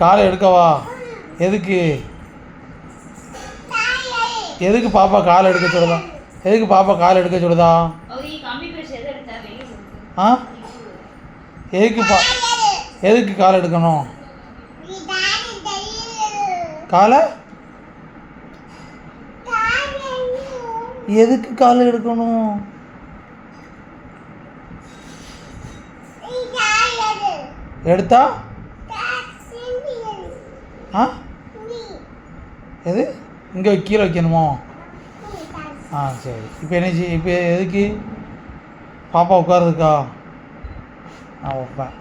காலை எடுக்கவா? எதுக்கு எதுக்கு பாப்பா கால் எடுக்க சொல்லுதா? எதுக்கு பாப்பா கால் எடுக்க சொல்லுதா? ஆ எதுக்கு கால் எடுக்கணும்? காலை எதுக்கு கால் எடுக்கணும்? எடுத்தா ஆ எது இங்கே கீழே வைக்கணுமோ? ஆ சரி. இப்போ என்ன இப்போ எதுக்கு பாப்பா உட்காருதுக்கா? நான் வைப்பேன்.